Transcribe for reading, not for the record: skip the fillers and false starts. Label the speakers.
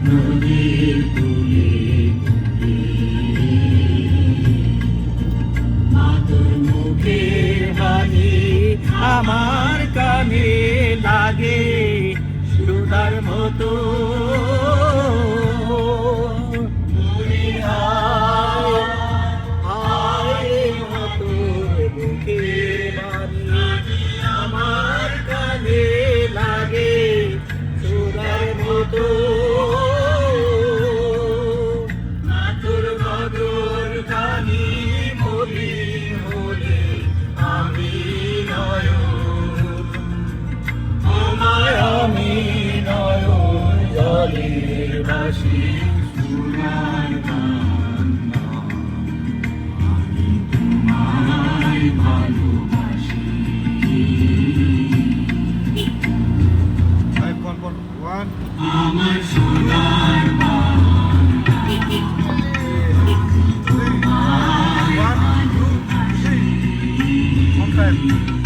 Speaker 1: নদীর কূলে মাতর মুখের বাণী আমার কানে লাগে সুধার মতো। আমার কানে লাগে সুধার মতো। মাতর মধুর গানি বলি হলে আমি নয়ন, তোমায় আমি নয়ন জলের বাসি সোনার কান্না, আমি তোমায় ভালোবাসি। আমার সোনার
Speaker 2: One, two, three. On time.